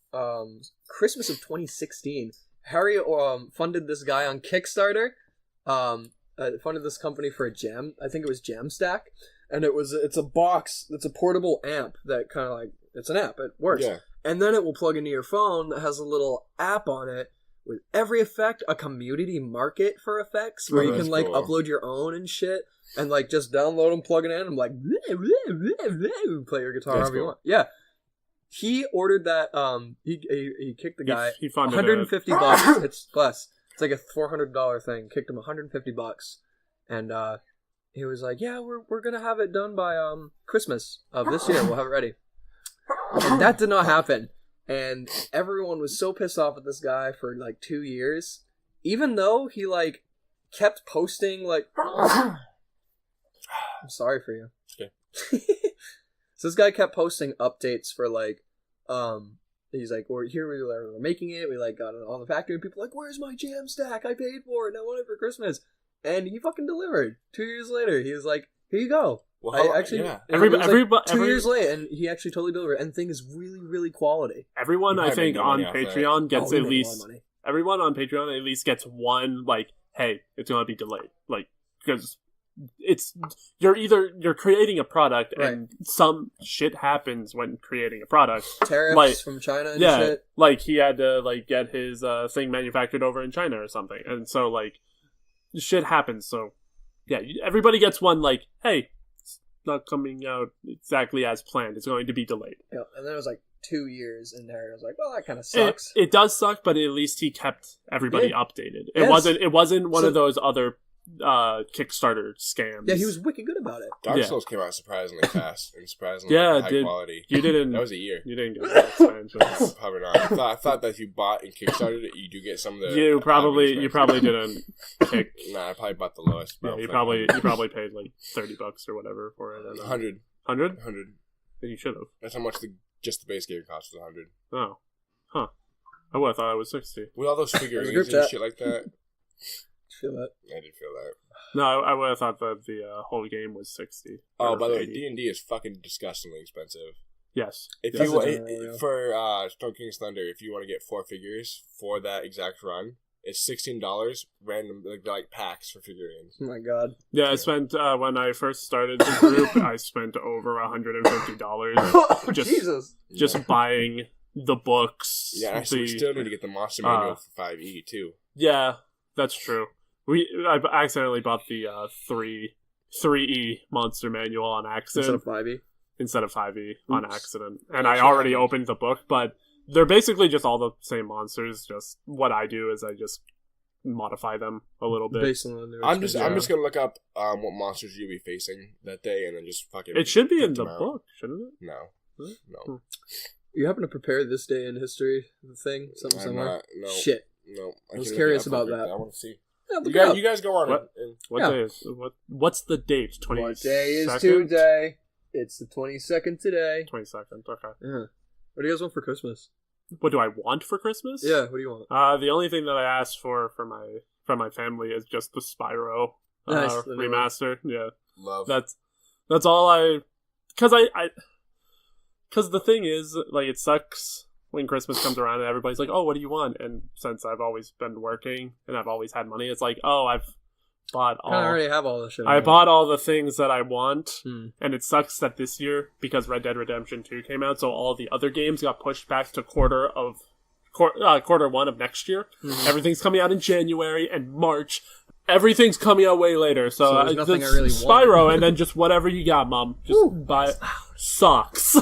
Christmas of 2016, Harry funded this guy on Kickstarter. Funded this company for a gem. I think it was Jamstack, and it's a box. It's a portable amp that kind of like it's an app. It works, and then it will plug into your phone that has a little app on it with every effect, a community market for effects where you can like upload your own and shit. And like just download them, plug it in, and like play your guitar however you want. Yeah, he ordered that. He kicked the guy. He funded $150. It's like a $400 thing. Kicked him $150, and he was like, "Yeah, we're gonna have it done by Christmas of this year. We'll have it ready." And that did not happen. And everyone was so pissed off at this guy for like 2 years, even though he like kept posting like. I'm sorry for you. Okay. So this guy kept posting updates for like, he's like, we're making it. We like got it on the factory, and people are like, where's my Jamstack? I paid for it. And I want it for Christmas. And he fucking delivered. 2 years later, he was like, here you go. Well, everybody 2 years late, and he actually totally delivered. And the thing is really, really quality. Everyone, I think, on Patreon gets at least. Everyone on Patreon at least gets one like, hey, it's gonna be delayed, like because. You're creating a product and some shit happens when creating a product. Tariffs from China and shit. Like he had to like get his thing manufactured over in China or something. And so like shit happens. So yeah, everybody gets one like, hey, it's not coming out exactly as planned. It's going to be delayed. Yeah, and then it was like 2 years and Harry was like, well, that kind of sucks. It does suck, but at least he kept everybody updated. It wasn't one of those other Kickstarter scams. Yeah, he was wicked good about it. Dark Souls came out surprisingly fast and surprisingly high quality. You didn't. That was a year. You didn't get that expansion. Probably not. I thought that if you bought and kickstarted it, you do get some of the. You probably didn't kick. Nah, I probably bought the lowest. Yeah, you probably paid like $30 or whatever for it. 100. 100. You should have. That's how much just the base game cost was 100. Oh, huh. I would have thought it was 60. With all those figurines and shit like that. Feel that? I did feel that. No, I would have thought that the whole game was 60. Oh, by the way, D&D is fucking disgustingly expensive. Yes. If you for Stone King's Thunder, if you want to get 4 figures for that exact run, it's $16 random like packs for figurines. Oh my god. Yeah, I spent when I first started the group, I spent over $150 just buying the books. Yeah, actually, we still need to get the Monster Manual for 5e too. Yeah, that's true. I accidentally bought the 3E Monster Manual on accident. Instead of 5e on accident. And I already opened the book, but they're basically just all the same monsters. Just what I do is I just modify them a little bit. I'm just gonna look up what monsters you'll be facing that day, and then just fucking. It should be in the book, shouldn't it? No. You happen to prepare this day in history thing? Something similar? No. Shit. No. I was curious about that. I want to see. Yeah, you guys go on. What day is what's the date? 22nd? What day is today? It's the 22nd today. 22nd. Okay. Yeah. What do you guys want for Christmas? What do I want for Christmas? Yeah. What do you want? The only thing that I asked for my family is just the Spyro remaster. Yeah. Love. That's all I. Because the thing is, like, it sucks when Christmas comes around and everybody's like, oh, what do you want? And since I've always been working and I've always had money, it's like, oh, I've bought all... I already have all the shit. I bought all the things that I want, and it sucks that this year, because Red Dead Redemption 2 came out, so all the other games got pushed back to quarter 1 of next year. Everything's coming out in January and March. Everything's coming out way later, so there's nothing I really Spyro, and then just whatever you got, Mom. Just buy socks.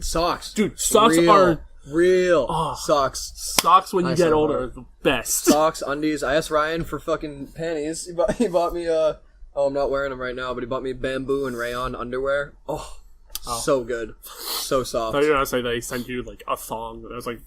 Socks. Dude, socks are... Real socks. Socks when you get older are the best. Socks, undies. I asked Ryan for fucking panties. He bought me I'm not wearing them right now, but he bought me bamboo and rayon underwear. Oh. So good. So soft. I thought you were gonna say they sent you like a thong. I was like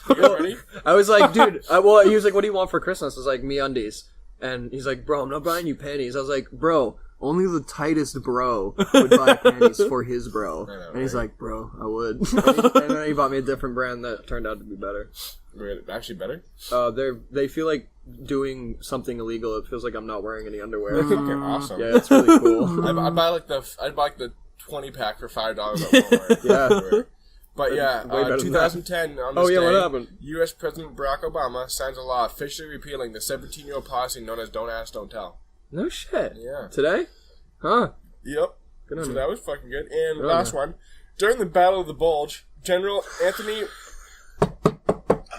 ready? I was like, dude, he was like, what do you want for Christmas? I was like, me undies. And he's like, bro, I'm not buying you panties. I was like, bro, only the tightest bro would buy panties for his bro. And he's like, bro, I would. And then he bought me a different brand that turned out to be better. Actually better? They feel like doing something illegal. It feels like I'm not wearing any underwear. They're fucking awesome. Yeah, it's really cool. I'd buy like the 20 pack for $5 at Walmart. Yeah. But yeah, 2010, on this day, what happened? U.S. President Barack Obama signs a law officially repealing the 17-year-old policy known as Don't Ask, Don't Tell. No shit. Yeah. Today? Huh. Yep. So that was fucking good. And last one. During the Battle of the Bulge, General Anthony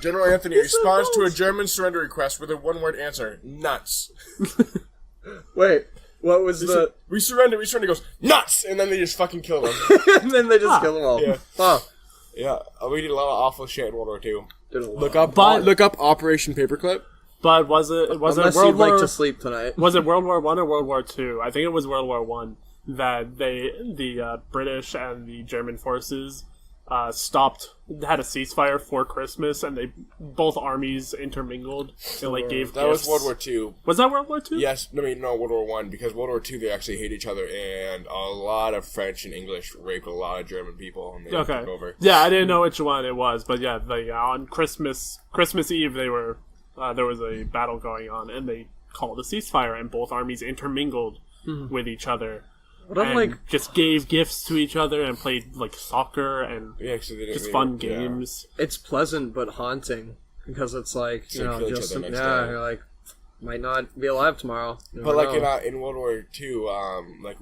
responds to a German surrender request with a one-word answer: nuts. Wait. What was We surrender. He goes, nuts! And then they just fucking kill them. And then they just kill them all. Yeah. Huh. Yeah. We did a lot of awful shit in World War II. Look up Operation Paperclip. But was it World War... like to sleep tonight. Was it World War I or World War II? I think it was World War I that the British and the German forces had a ceasefire for Christmas, and both armies intermingled and gave that gifts. was World War II. Was that World War II? Yes, no, World War I, because World War II they actually hate each other, and a lot of French and English raped a lot of German people, and they took over. Yeah, I didn't know which one it was, but yeah, on Christmas Eve there was a battle going on, and they called a ceasefire, and both armies intermingled with each other. And just gave gifts to each other and played soccer and just fun games. It's pleasant but haunting because it's you're like might not be alive tomorrow. But in World War II,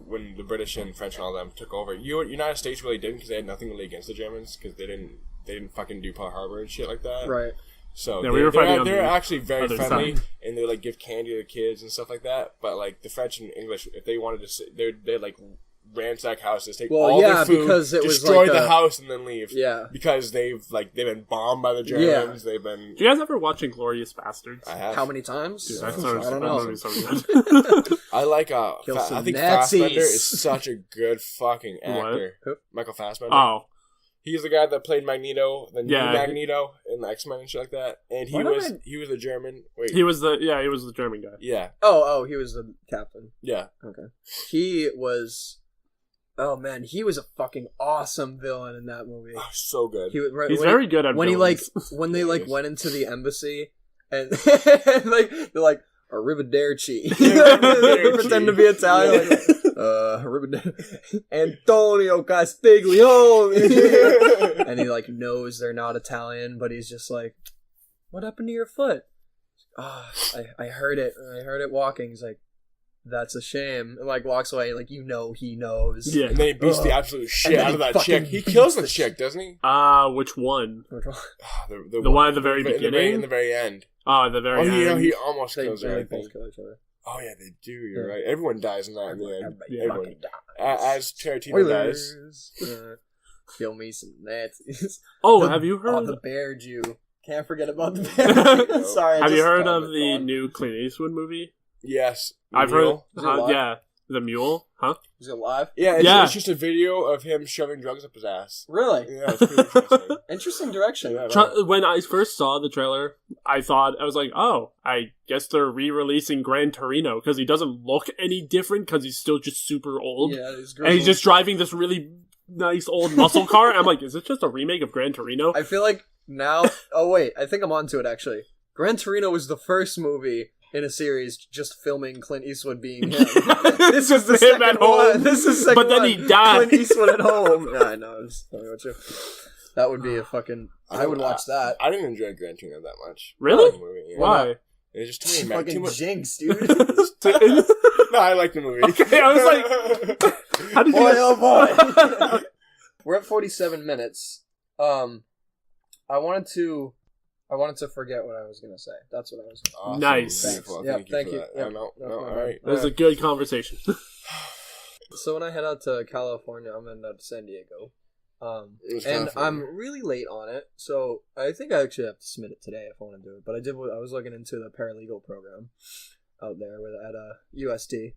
when the British and French and all them took over, United States really didn't because they had nothing really against the Germans because they didn't fucking do Pearl Harbor and shit like that. Right. So they're actually very friendly, side. and they give candy to the kids and stuff like that. But the French and English, if they wanted to, they ransack houses, take all their food, because it destroy was like the house, and then leave. Yeah, because they've been bombed by the Germans. They've been. Do you guys ever watch Inglourious Bastards? I have. How many times? Dude, I don't know. I like I think Nazis. Fassbender is such a good fucking actor. What? Michael Fassbender. Oh. He's the guy that played Magneto, the new Magneto in the X-Men and shit like that. And he was a German. Wait, he was the German guy. Yeah. Oh, he was the captain. Yeah. Okay. He was. Oh man, he was a fucking awesome villain in that movie. Oh, so good. He's very good at when villains. when they went into the embassy and they're like arrivederci. They pretend to be Italian. Arrivederci. Antonio Castiglione. And he knows they're not Italian, but he's just like, what happened to your foot? I heard it. I heard it walking. He's like, that's a shame. And walks away he knows. Yeah. And then he beats the absolute shit out of that chick. He kills the chick, doesn't he? Which one? The one at the very beginning? In the very end. Oh, at the very end. He almost kills her, I think. Kill each other. Oh yeah, they do. You're right. Everyone dies in that in the end. Everyone dies. As Tarantino dies. Kill me some Nazis. Have you heard? Oh, the bear Jew. Can't forget about the bear. Sorry. Have you heard of the new Clint Eastwood movie? Yes. I've heard. Yeah. The Mule, huh? Is it live? Yeah, it's just a video of him shoving drugs up his ass. Really? Yeah, it's pretty interesting. Interesting direction. Yeah, when I first saw the trailer, I was like, oh, I guess they're re-releasing Gran Torino because he doesn't look any different because he's still just super old. Yeah, he's and he's just driving this really nice old muscle car. I'm like, is it just a remake of Gran Torino? I feel like now... Oh, wait. I think I'm onto it, actually. Gran Torino was the first movie in a series just filming Clint Eastwood being him. This is the second at home. one. This is the second But then he died. Clint Eastwood at home. Yeah, I know. That would be a fucking... I would watch that. I didn't enjoy Gran Torino that much. Really? Movie, yeah. Why? It was just too many fucking jinx, dude. No, I like the movie. Okay, I was like... How did boy, oh boy! We're at 47 minutes. I wanted to forget what I was going to say. That's what I was going to say. Awesome. Nice. Thank you. No, all right. That was a good conversation. So when I head out to California, I'm heading out to San Diego. And I'm really late on it, so I think I actually have to submit it today if I want to do it. But I was looking into the paralegal program out there at UST.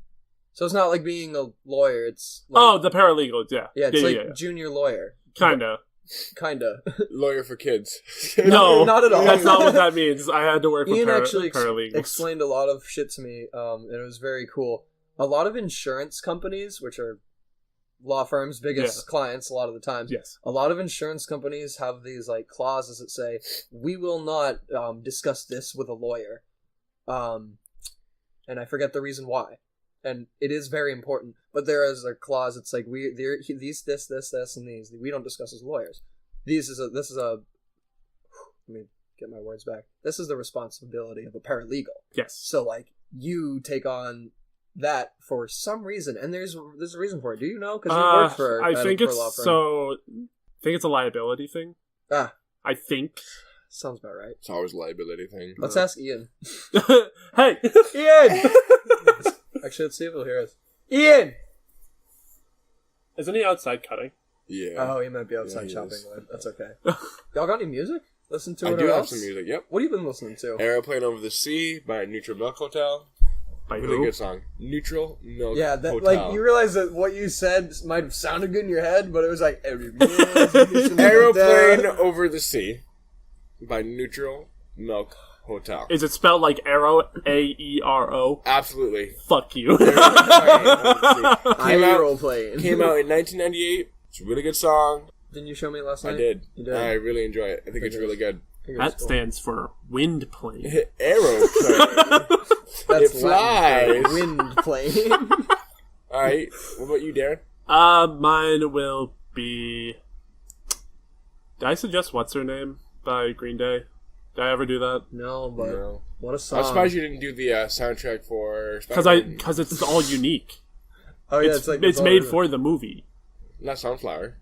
So it's not like being a lawyer, it's the paralegals, yeah. Yeah, it's junior lawyer. Kinda. Lawyer for kids. No, not at all. That's not what that means. I had to work with paralegals. Explained a lot of shit to me, and it was very cool. A lot of insurance companies, which are law firms' biggest clients a lot of the times, a lot of insurance companies have these clauses that say, we will not discuss this with a lawyer. And I forget the reason why. And it is very important, but there is a clause. It's like this, and these we don't discuss as lawyers. This is a. Let me get my words back. This is the responsibility of a paralegal. Yes. So you take on that for some reason, and there's a reason for it. Do you know? Because you work for. I think it's so. I think it's a liability thing. I think. Sounds about right. It's always a liability thing. Let's ask Ian. Hey, Ian. Actually, let's see if he'll hear us. Ian! Isn't he outside cutting? Yeah. Oh, he might be outside shopping. That's okay. Y'all got any music? Listen to it. I do have some music, yep. What have you been listening to? Aeroplane Over the Sea by Neutral Milk Hotel. By really who? good song. Neutral Milk Hotel. Yeah, you realize that what you said might have sounded good in your head, but it was Aeroplane Over the Sea by Neutral Milk Hotel. Is it spelled like arrow? A-E-R-O? Absolutely. Fuck you. Aeroplane. Came out in 1998. It's a really good song. Didn't you show me last night? I did. You did. I really enjoy it. I think it's really good. That stands for wind plane. Aeroplane. That's it flies. Wind plane. Alright. What about you, Darren? Mine will be... Did I suggest What's Her Name by Green Day? Did I ever do that? No, but what a song. I'm surprised you didn't do the soundtrack for... Because it's all unique. Oh yeah, it's made for the movie. Not Sunflower.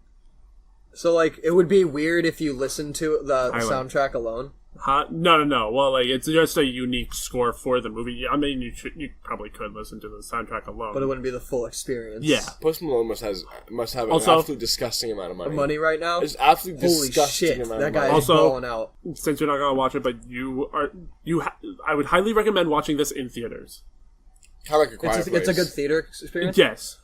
So it would be weird if you listened to the soundtrack alone. No. Well, like it's just a unique score for the movie. I mean, you probably could listen to the soundtrack alone, but it wouldn't be the full experience. Yeah, Post Malone must have also, an absolute disgusting amount of money. Money right now? It's absolutely holy disgusting shit, amount that of guy money. is balling out. Since you're not gonna watch it, but I would highly recommend watching this in theaters. Kind of like a Quiet Place. It's a good theater experience. Yes.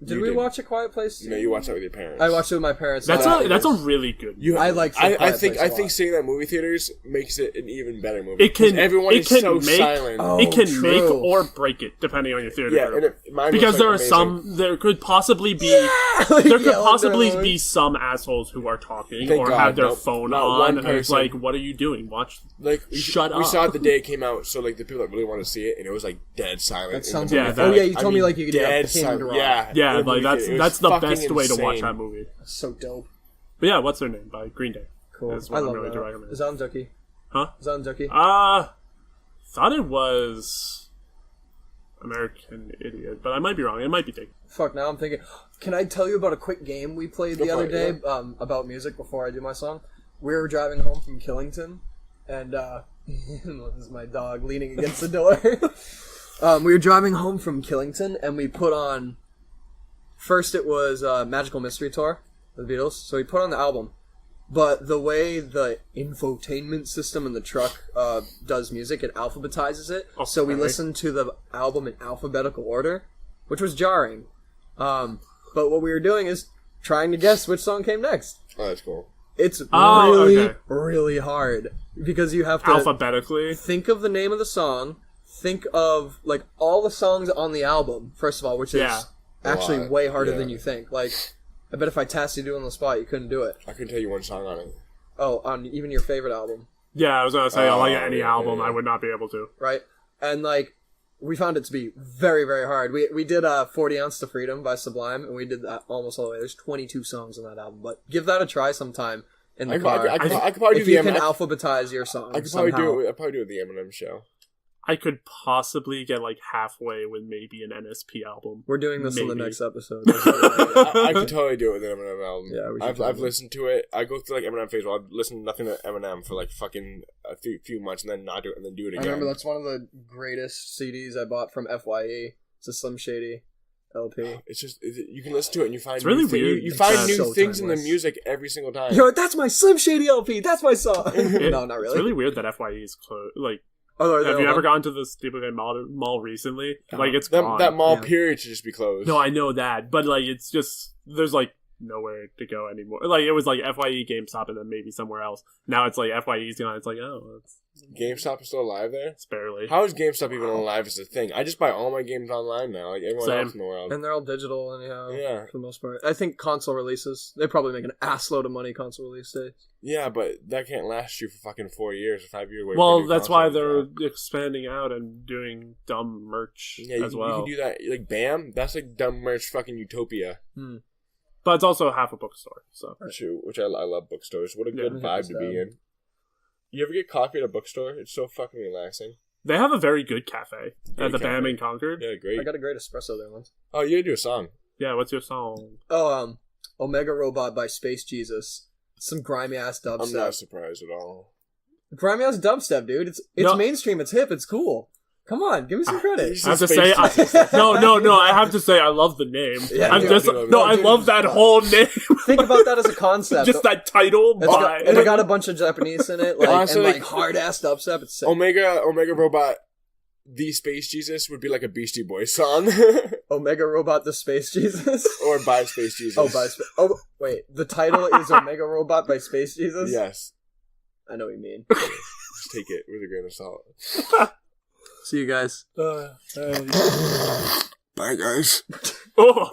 Did we watch A Quiet Place? No, you watched that with your parents. I watched it with my parents. That's a really good movie. I think seeing that movie theaters makes it an even better movie. Everyone is so silent. It can make or break it depending on your theater. Yeah, because there are there could possibly be be some assholes who are talking have their phone on, and it's like, what are you doing? Shut up. We saw it the day it came out, so like the people that really want to see it, and it was like dead silent. That sounds you told me like you could dead silent. Yeah, like that's the best way to watch that movie. That's so dope. But yeah, what's their name by Green Day? Cool. I love that. Zanzuki. Huh? Zanzuki. Thought it was American Idiot, but I might be wrong. It might be Dick. Fuck, now I'm thinking. Can I tell you about a quick game we played the other day about music before I do my song? We were driving home from Killington, and this is my dog leaning against the door. We were driving home from Killington, and we put on... First, it was Magical Mystery Tour, the Beatles. So we put on the album. But the way the infotainment system in the truck does music, it alphabetizes it. Okay. So we listened to the album in alphabetical order, which was jarring. But what we were doing is trying to guess which song came next. Oh, that's cool. It's really hard. Because you have to... Alphabetically? Think of the name of the song. Think of, like, all the songs on the album, first of all, which is... Actually, way harder than you think. Like, I bet if I tasked you to do it on the spot, you couldn't do it. I can tell you one song on it. Oh, on even your favorite album. Yeah, I was going to say, on any album, I would not be able to. Right? And, like, we found it to be very, very hard. We did 40 Ounce to Freedom by Sublime, and we did that almost all the way. There's 22 songs on that album, but give that a try sometime in the car. I could probably if you can alphabetize your songs. I'd probably do it with the Eminem show. I could possibly get like halfway with maybe an NSP album. We're doing this in the next episode. I could totally do it with an Eminem album. Yeah, I've listened to it. I go through like Eminem phase where I'll listen to nothing to Eminem for like fucking a few months and then not do it and then do it again. I remember that's one of the greatest CDs I bought from FYE. It's a Slim Shady LP. It's just you can listen to it and you find it's really weird. You find new things in the music every single time. Yo, that's my Slim Shady LP. That's my song. No, not really. It's really weird that FYE is closed. Like. Have you ever gone to the Stupid Mall recently? Like, it's gone. That mall period should just be closed. No, I know that. But, like, it's just... There's, like, nowhere to go anymore. Like, it was, like, FYE, GameStop, and then maybe somewhere else. Now it's, like, FYE's gone. It's like, GameStop is still alive there? It's barely. How is GameStop even alive as a thing? I just buy all my games online now, like everyone else in the world. And they're all digital anyhow, for the most part. I think console releases, they probably make an assload of money console release days. Yeah, but that can't last you for fucking 4 years or 5 years. Well, that's why they're expanding out and doing dumb merch as well. You can do that. Like, BAM, that's like dumb merch fucking utopia. But it's also half a bookstore. So. True, which I love bookstores. What a good vibe to be in. You ever get coffee at a bookstore? It's so fucking relaxing. They have a very good cafe at the BAM in Concord. Yeah, great. I got a great espresso there once. Oh, you gotta do a song. Yeah, what's your song? Oh, Omega Robot by Space Jesus. Some grimy ass dubstep. I'm not surprised at all. Grimy ass dubstep, dude. It's mainstream. It's hip. It's cool. Come on, give me some credit. I have to say, no. I have to say, I love the name. Yeah, I love that whole name. Think about that as a concept. Just that title. And it got a bunch of Japanese in it, and hard ass dubstep. It's sick. Omega Robot, the Space Jesus would be like a Beastie Boys song. Omega Robot, the Space Jesus, or by Space Jesus. Wait, the title is Omega Robot by Space Jesus. Yes, I know what you mean. Just take it with a grain of salt. See you guys. Bye, guys. Oh.